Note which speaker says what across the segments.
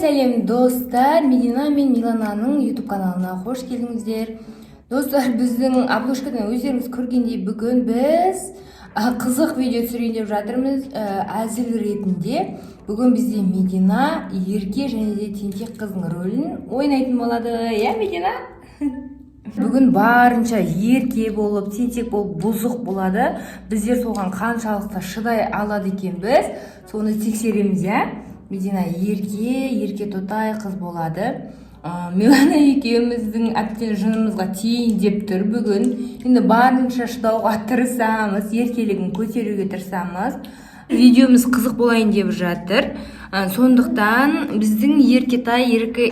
Speaker 1: Сәлем достар, Медина мен Милананың YouTube каналына қош келдіңіздер. Достар, біздің обложкадан өздеріңіз көргендей бүгін біз қызық видео түсірейін деп жатырмыз. Әзіл ретінде бүгін бізде Медина ерке және де тентек қыздың рөлін ойнайтын болады. Я, Медина? Бүгін барынша ерке болып, тентек болып, бұзық болады. Біздер соған қаншалықты шыдай алады екенбіз, соны тексереміз, я? Медина ерке тотай қыз болады. Милана екеуміздің әбден жынымызға тиін деп тұр бүгін. Енді барынша шыдауға тырысамыз, еркелігін көтеруге тырысамыз. Видеомыз қызық болайын деп жатыр. Сондықтан біздің еркетай екі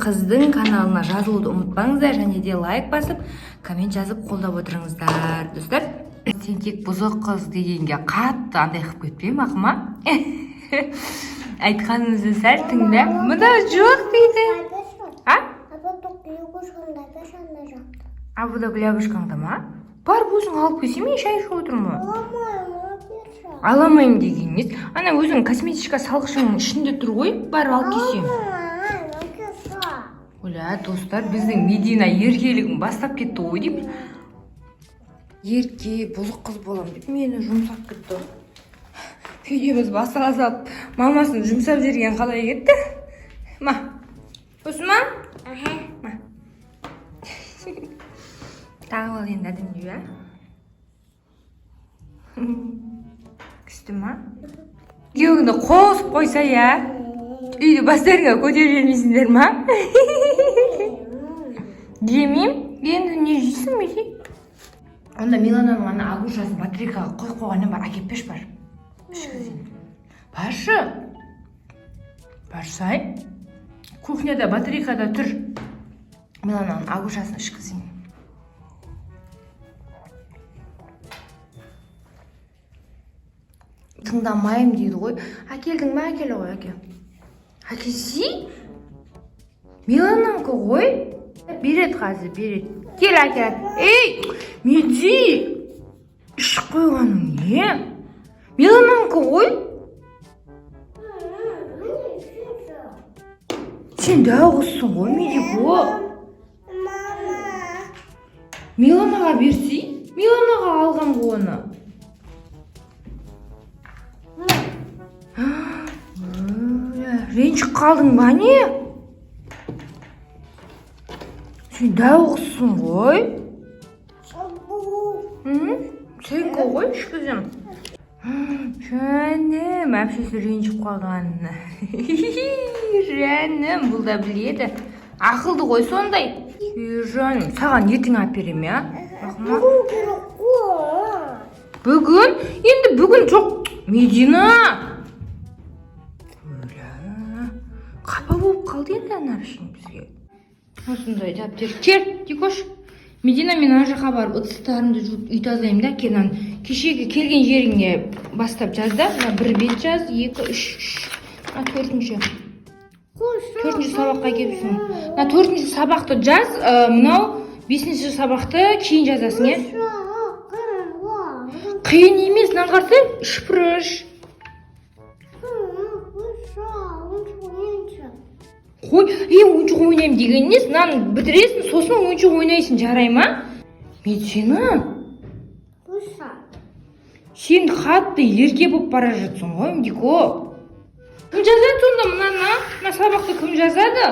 Speaker 1: қыздың каналына жазылуды ұмытпаңыздар, және де лайк басып, коммент жазып қолдап отырыңыздар. Достар, тентек бұзық қыз дегенге қатты андай қып кетпеймін, ақыма? Айтқанымызды сәл тыңда. Мұнда жоқ дейді. Абуда глябышкаңда ма? Бар өзің алып келсем, мен шай ішіп отырмын. Аламайым деген емес. Ана өзің косметичка салғышыңның ішінде тұр ғой, бар алып келсем. Оля, достар, біздің Медина еркелігін бастап кетті ғой деймін. Ерке, бұзық қыз болам деп мені жұмсап кетті. Видеомыз бастала салып, мамасын жұмсап жерген қалай кетті? Ма, осы ма? Ма. Тағы ал енді әдім деу, Күсті ма? Кеуіңді қосып қойса, үйді бастарыңа көтер жермейсіңдер ма? Жемейм? Енді не жейсің ме? Онда Милананың ана агушасын батарейкаға қойғаннан бар, әкеп пеш бар. Баршы. Барсай. Кухняда батарейкада тұр. Милананың агушасын ішкізейін. Тыңдамайым дейді ғой. Әкелдің ма? Әкелі ғой, әке. Әкелсей? Милананың ғой? Берет қазір, берет. Кел, әке. Ей, Меди! Іш қойғаның не? Милананың ғой? Сен дауғызсың ғой, Медико. Миланаға берсей? Миланаға алған оны. Ренжіп қалдың ба не? Сен дауғызсың ғой? Сенкі ғой ішкізім. Жаным, әпшесі ренжіп қалғанына. Жаным, бұл да біледі. Ақылды ғой сондай. Жаным, саған ертең әперем, я? Бүгін? Енді бүгін жоқ. Медина! Қапа болып қалды енді әнар үшін бізге. Осындай жаптер. Кер, Дикош. Медина, мен ана жаққа барып ыдыстарымды жуып үй тазалаймын да, кенан. Кешегі келген жеріңе бастап жаз да. Бір бет жаз, 2, 3. Төртінші сабаққа келіпсің. 4-ші сабақты жаз, мынау 5-ші сабақты кейін жазасың, е? Қиын емес, нағарсы, шпырыш. Қой, ойыншық ойнайым деген нес, нан бітіресің, сосын ойыншық ойнайсың, жарай ма? Медина? Сен қатты ерке болып бара жатсың ғой, Медико. Кім жазады сонда мұнана? Мына сабақты кім жазады?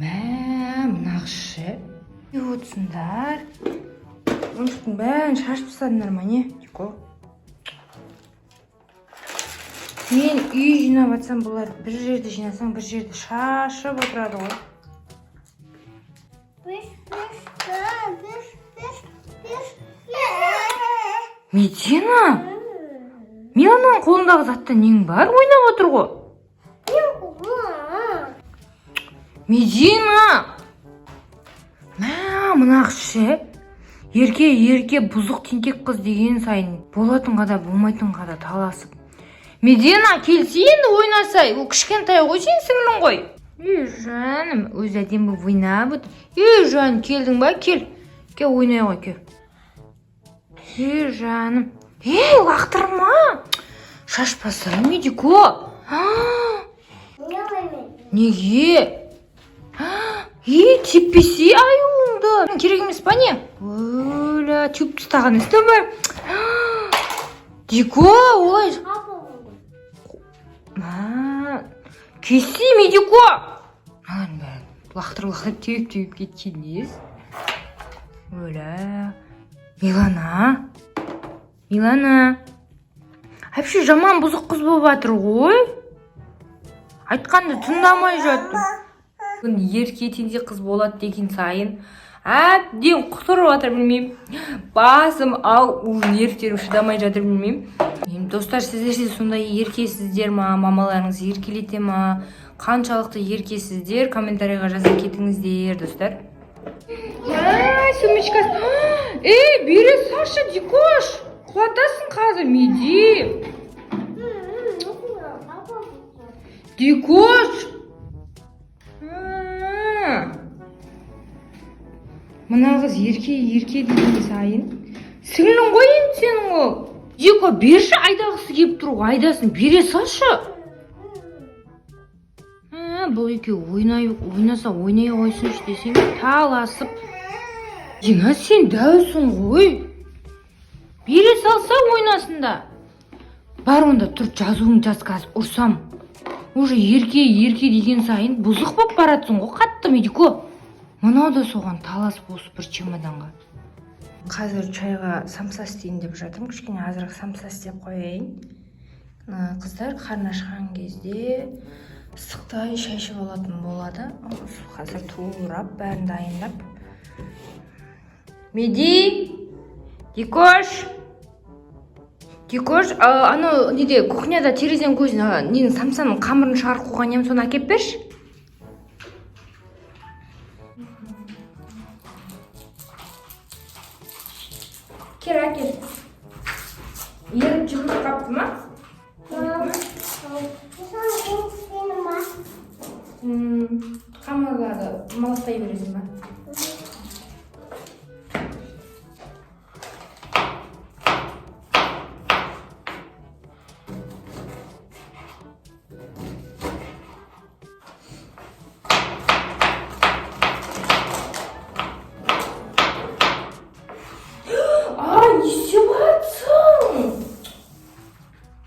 Speaker 1: Мынақшы. Не отсыңдар? Ойыншықтың бәрін шашып тастадыңдар ма, не, Медико? Мен үй жинап атсам, бұлар бір жерді жинасаң, бір жерді шашып отырады ғой. Медина? Милананың қолындағы затта нең бар? Ойнап отыр ғой. Медина! Мынақшы. Ерке бұзық тентек қыз деген сайын болатын қада, болмайтын қада таласып. Медина, келсе енді ойнасай. Ол кішкентай ғой, сен сіңлің ғой. Жаным, өз әдем бұл ойнап өт. Жаным, келдің ба? Кел. Кел ойнай ғой, кел. Жаным. Лақтырма. Шашпасай, Медико. Неге? Теппесе аюыңды. Керек емес па не? Өлі, тюб тастаған істі бар. Дико, олай. Кесе ме, Дико? Лақтыр түйіп кеткен ес. Өлі. Милана. Әпші жаман бұзық қыз болып жатыр ғой. Айтқанды тыңдамай жатыр. Ерке теңде қыз болады деген сайын әбден құтырып жатыр, білмеймін. Басым ертерім шыдамай жатыр, білмеймін. Достар, сіздер сондай еркесіздер ма, мамаларыңыз еркелете ма? Қаншалықты еркесіздер? Комментарийға жаза кетіңіздер, достар. Сумочкасы. Бере Саша, Дикош. Құлатасың қазір, Меди. Дикош. Мына қыз ерке деген сайын. Сіңлің ғой енді сенің ол. Дико, берші, айдағысы кеп тұру, айдасын, бере салшы. Бұл екеу ойнаса ойнай қойсыншы десең, таласып. Дина, сен дәусің ғой. Бере салса ойнасында. Бар онда тұр, жазуың жаз қазір, ұрсам. Уже ерке деген сайын бұзық боп баратсың ғой, қатты Медико. Мынау да соған таласып осы бір чемоданға. Қазір чайға самса істейін деп жатырмын. Кішкене азырақ самса істеп қояйын. Қыздар қарны ашқан кезде ыстықтай шай ішіп алатын болады. Қазір турап, бәрін дайындап. Меди! Дикош! Анау неде кухняда терезенің көзіне самсаның қамырын шығарып қойған ем, соны әкеп берші. Әкел. Еріп жүгіріп қапты ма? Қамырларды маластай бересің ба?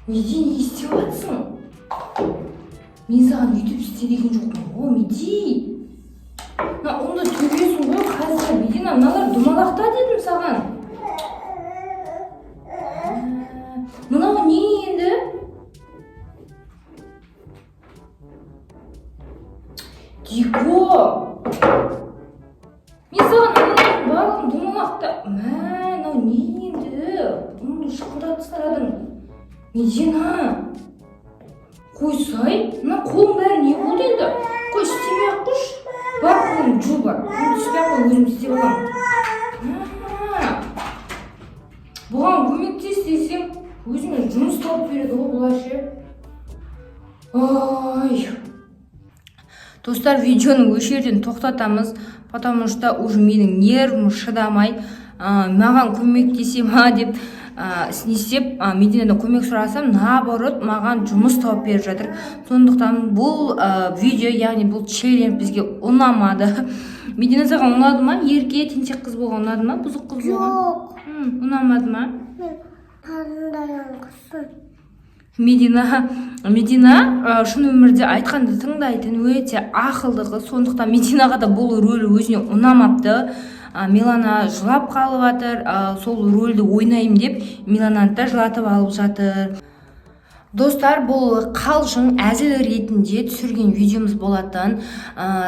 Speaker 1: Меди, не істеватсың? Мен саған үйтіп істе деген жоқпын. Меди. Онда төбесің ғой, қазір Медина, мыналар думалақта дедім саған. Мынау не енді? Дико. Мен саған барлығын думалақта. Мынау не енді? Бұны шықылдатып сарадың. Медина, қойсай, мына қолың бәрі не болды енді? Қой, істемей ақ қойшы. Бар қолың жу бар. Түспей ақ қой, өзім істеп аламын. Бұған көмектес десем, өзіме жұмыс тауып береді ғой бұларшы. Достар, видеоны осы жерден тоқтатамыз, потому что уже менің нервім шыдамай, маған көмектесе ма деп не істеп, Мединадан көмек сұрасам, наоборот, маған жұмыс тауып беріп жатыр. Сондықтан бұл видео, яғни бұл челлендж бізге ұнамады. Медина, саған ұнады ма? Ерке, тентек қыз болған ұнады ма? Бұзық қыз болған?
Speaker 2: Жоқ.
Speaker 1: Ұнамады ма?
Speaker 2: Мен таңдаған қызым.
Speaker 1: Медина шын өмірде айтқанды тыңдайтын өте ақылды қыз. Сондықтан Мединаға да бұл рөл өзіне ұнамапты. Милана жылап қалып жатыр, сол рөлді ойнайым деп Милананы да жылатып алып жатыр. Достар, бұл қалжың әзіл ретінде түсірген видеомыз болатын.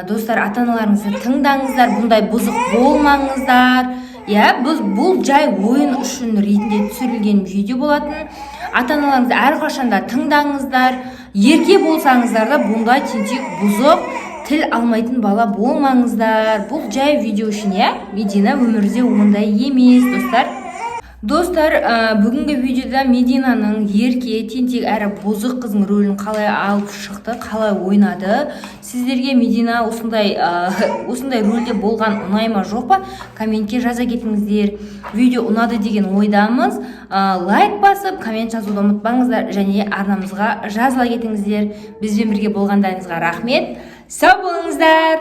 Speaker 1: Достар, ата-аналарыңызды тыңдаңыздар, бұндай бұзық болмаңыздар. Бұл жай ойын үшін ретінде түсірілген видео болатын. Ата-аналарыңызды әрқашанда тыңдаңыздар. Ерке болсаңыздар да бұндай тентек бұзық тіл алмайтын бала болмаңыздар. Бұл жай видео үшін, Медина өмірде ондай емес, достар. Достар, бүгінгі видеода Мединаның ерке, тентек әрі бұзық қыздың рөлін қалай алып шықты, қалай ойнады. Сіздерге Медина осындай рөлде болған ұнайма жоқ па? Комментке жаза кетіңіздер. Видео ұнады деген ойдамыз. Лайк басып, коммент жазуды ұмытпаңыздар және арнамызға жазыла кетіңіздер. Бізбен бірге болғандарыңызға рахмет. Сау болыңыздар.